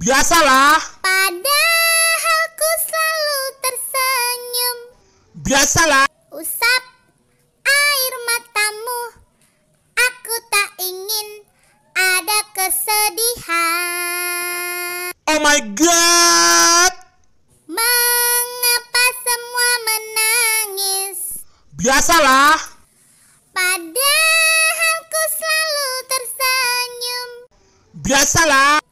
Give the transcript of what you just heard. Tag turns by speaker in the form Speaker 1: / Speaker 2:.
Speaker 1: Biasalah.
Speaker 2: Padahal ku selalu tersenyum.
Speaker 1: Biasalah.
Speaker 2: Usap air matamu. Aku tak ingin ada kesedihan.
Speaker 1: Oh my god.
Speaker 2: Mengapa semua menangis?
Speaker 1: Biasalah.
Speaker 2: Padahal ku selalu tersenyum.
Speaker 1: Biasalah.